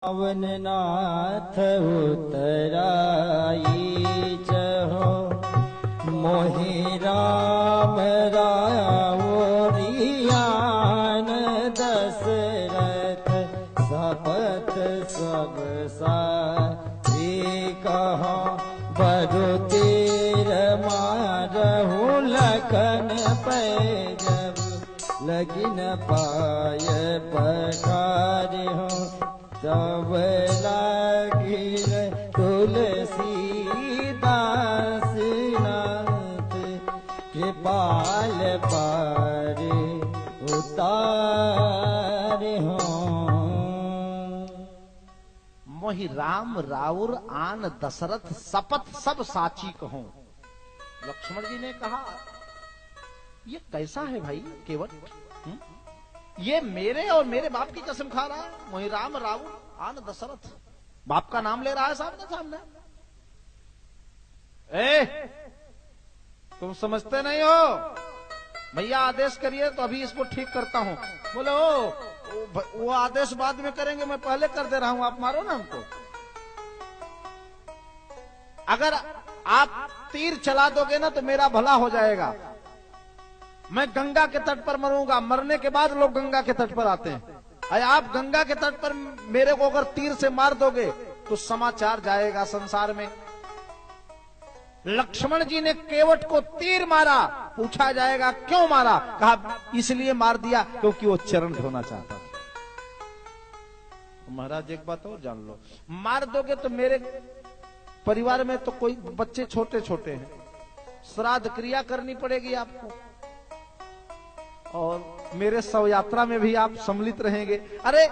पवननाथ उतराई जहो मोहि राम रावरियान दशरथ सपथ सब सारी कहो बरु तीर मारहु लखन पै जब लगिन पाय पखारि हो तब लागिर तुलसीदास नाथ कृपाल पारे उतारे हो। मोहि राम राउर आन दशरथ सपथ सब साची कहूं। लक्ष्मण जी ने कहा ये कैसा है भाई केवट, ये मेरे और मेरे बाप की कसम खा रहा है। मोहि राम राउर आन दशरथ, बाप का नाम ले रहा है सामने सामने। तुम समझते नहीं हो, भैया आदेश करिए तो अभी इसको ठीक करता हूं। बोले वो आदेश बाद में करेंगे, मैं पहले कर दे रहा हूं, आप मारो ना हमको। अगर आप तीर चला दोगे ना तो मेरा भला हो जाएगा। मैं गंगा के तट पर मरूंगा, मरने के बाद लोग गंगा के तट पर आते हैं। अरे आप गंगा के तट पर मेरे को अगर तीर से मार दोगे तो समाचार जाएगा संसार में। लक्ष्मण जी ने केवट को तीर मारा, पूछा जाएगा क्यों मारा, कहा इसलिए मार दिया क्योंकि वो चरण धोना चाहता था। महाराज एक बात और जान लो, मार दोगे तो मेरे परिवार में तो कोई बच्चे छोटे छोटे हैं, श्राद्ध क्रिया करनी पड़ेगी आपको, और मेरे शव यात्रा में भी आप सम्मिलित रहेंगे। अरे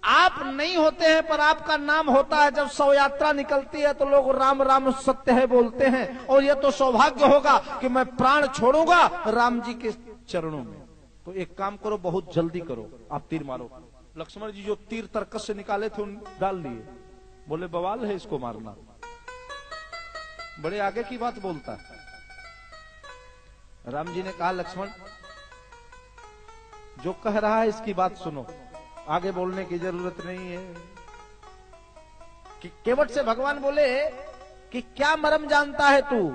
आप नहीं होते हैं पर आपका नाम होता है। जब शव यात्रा निकलती है तो लोग राम राम सत्य है बोलते हैं, और यह तो सौभाग्य होगा कि मैं प्राण छोड़ूंगा राम जी के चरणों में। तो एक काम करो, बहुत जल्दी करो, आप तीर मारो। लक्ष्मण जी जो तीर तर्कस से निकाले थे उन डाल लिए। बोले बवाल है इसको मारना, बड़े आगे की बात बोलता है। राम जी ने कहा लक्ष्मण जो कह रहा है इसकी बात सुनो, आगे बोलने की जरूरत नहीं है। कि केवट से भगवान बोले कि क्या मर्म जानता है तू।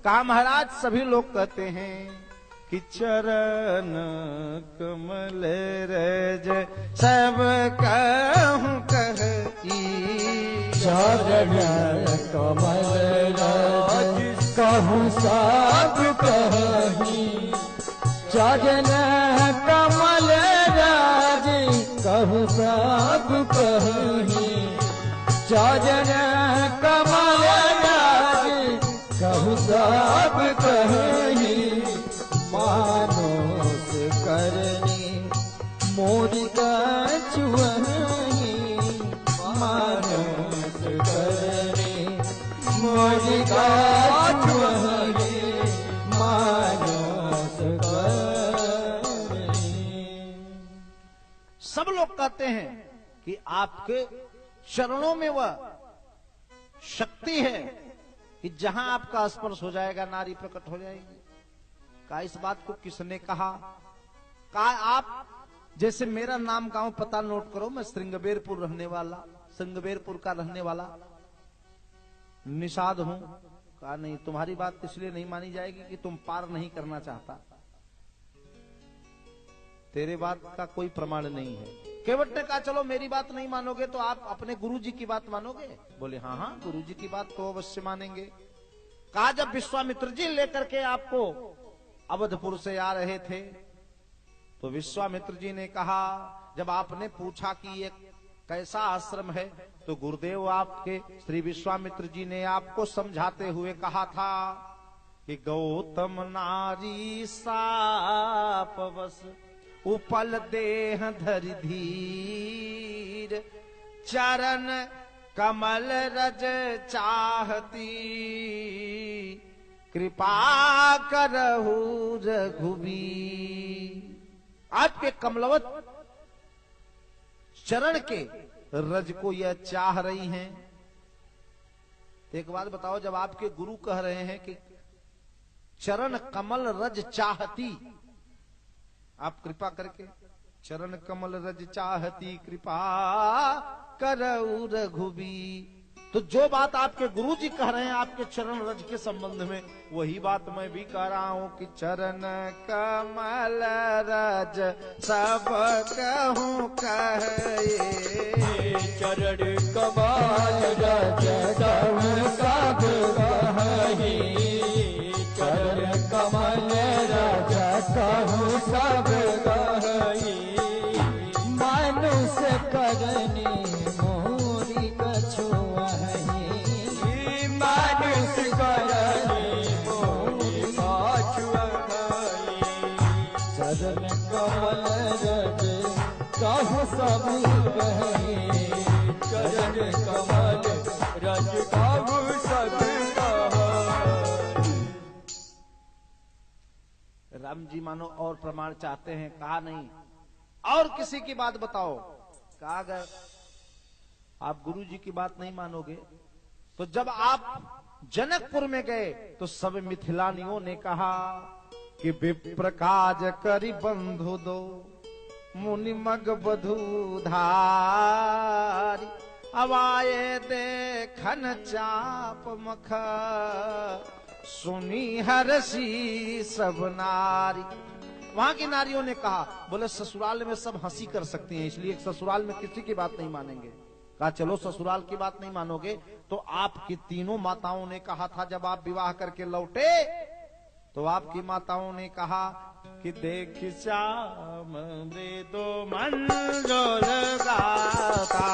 कहा महाराज सभी लोग कहते हैं कि चरण कमल रज सब कहूं कही, चरण कमल रज कहूं सब कही, चरण कमल राज कहूं सब कही, चरण कमल राज कहूं सब कही, मानोस करनी मोरी कछुअही, मानोस करनी मोरी कछुअही, मानोस करनी। सब लोग कहते हैं कि आपके चरणों में वह शक्ति है कि जहां आपका स्पर्श हो जाएगा नारी प्रकट हो जाएगी। कहा इस बात को किसने कहा। कहा आप जैसे मेरा नाम गांव पता नोट करो, मैं श्रृंगबेरपुर रहने वाला, श्रृंगबेरपुर का रहने वाला निषाद हूं। कहा नहीं, तुम्हारी बात इसलिए नहीं मानी जाएगी कि तुम पार नहीं करना चाहता, तेरे बात का कोई प्रमाण नहीं है। केवट ने कहा चलो मेरी बात नहीं मानोगे तो आप अपने गुरुजी की बात मानोगे। बोले हाँ हाँ गुरुजी की बात तो अवश्य मानेंगे। कहा जब विश्वामित्र जी लेकर के आपको अवधपुर से आ रहे थे तो विश्वामित्र जी ने कहा, जब आपने पूछा कि ये कैसा आश्रम है, तो गुरुदेव आपके श्री विश्वामित्र जी ने आपको समझाते हुए कहा था कि गौतम नारी सापवस उपल देह धरि धीर, चरण कमल रज चाहती, कृपा करहु रघुबीर। आपके कमलवत चरण के रज को यह चाह रही हैं। एक बात बताओ, जब आपके गुरु कह रहे हैं कि चरण कमल रज चाहती, आप कृपा करके चरण कमल रज चाहती कृपा करऊ रघुबी। तो जो बात आपके गुरु जी कह रहे हैं आपके चरण रज के संबंध में, वही बात मैं भी कह रहा हूं कि चरण कमल रज सब कहूं कहे। चरण कमल रज सब कहे। चरण कमल रज कहूं सब कहे। मनुष्य करनी मोरी कछुआ है। मनुष्य करनी मोरी कछुआ है। चरण कमल रज कहूं सब कहे। चरण कमल रज कहूं सब कहे। राम जी मानो और प्रमाण चाहते हैं, कहा नहीं और किसी की बात बताओ। कहा गए आप गुरु जी की बात नहीं मानोगे। तो जब आप जनकपुर में गए तो सब मिथिलानियों ने कहा कि विप्र काज करी बंधु दो मुनि मग बधु धारी। अब आए देखन चाप मख सुनी हरसी सब नारी। वहां की नारियों ने कहा, बोले ससुराल में सब हंसी कर सकती हैं, इसलिए ससुराल में किसी की बात नहीं मानेंगे। कहा चलो ससुराल की बात नहीं मानोगे तो आपकी तीनों माताओं ने कहा था जब आप विवाह करके लौटे, तो आपकी माताओं ने कहा कि देख श्याम मृदु मंजोर गाता।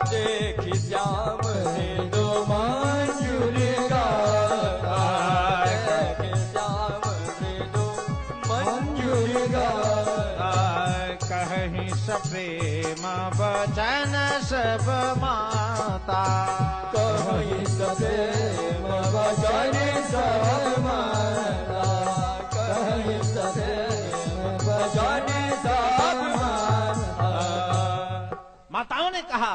देख श्याम मृदु मंजूर गाता। देख श्याम मृदु मंजूर गाता। कहीं प्रेम वचन सब माता। कहीं प्रेम वचन सब माता। कहीं प्रेम वचन सब माता। माताओं ने कहा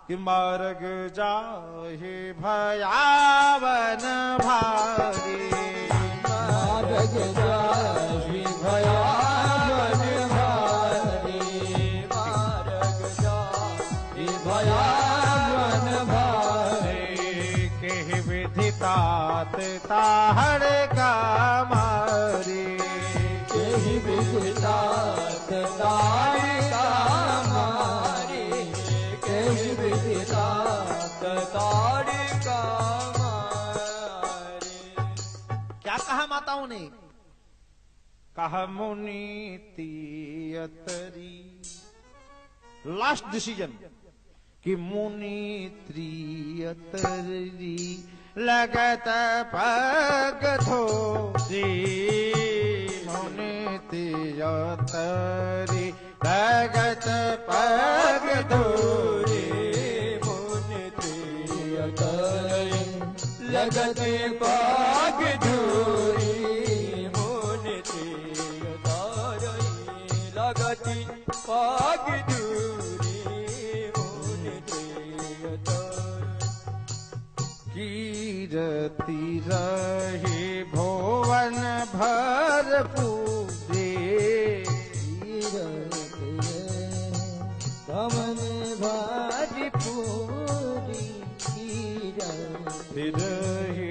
कि मार्ग जाहि भयावन भारी। मार्ग जाहि भयावन भारी। मार्ग जाहि भयावन भारी। के विधितात ताहड़ का मारी। केहि विधितात ताहड़ का मारी। केहि विधितात ताहड़ का मारी। क्या कहा माताओं ने? कहा मुनि तियतरी। लास्ट डिसीजन कि मुनि त्रियतरी लगत पग धोरी। मुनि तियतरी लगत पग धोरी। मुनि त्रियतरी लगत पग धोरी। मुनि त्रियतरी लगत पग धोरी। मुनि त्रियतरी कीरति रही भुवन भरपूरे। कमन भारी पूरी। कीरति रही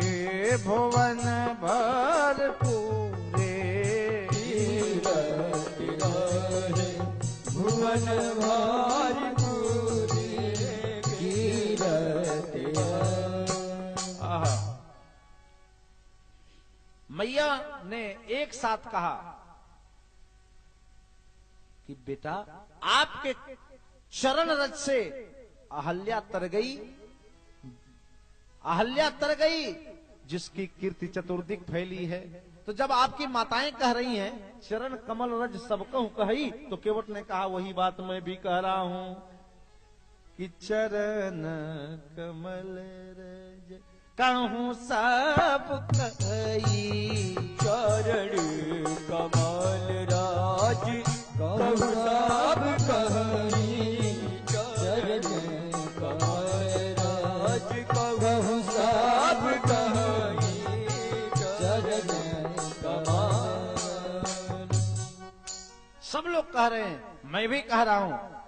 भुवन भरपूरे। भुवन भारी पूरी। कीरति मैया ने एक साथ कहा कि बेटा आपके चरण रज से अहल्या तर गई। अहल्या तर गई जिसकी कीर्ति चतुर्दिक फैली है। तो जब आपकी माताएं कह रही हैं चरण कमल रज सब कहूं कही, तो केवट ने कहा वही बात मैं भी कह रहा हूं कि चरण कमल रज कहूं सब कही। चरण कमल राज कहूं सब कही। चरण कमल राज कहूं सब कही। चरण कमल। सब लोग कह रहे हैं मैं मैं भी कह रहा हूं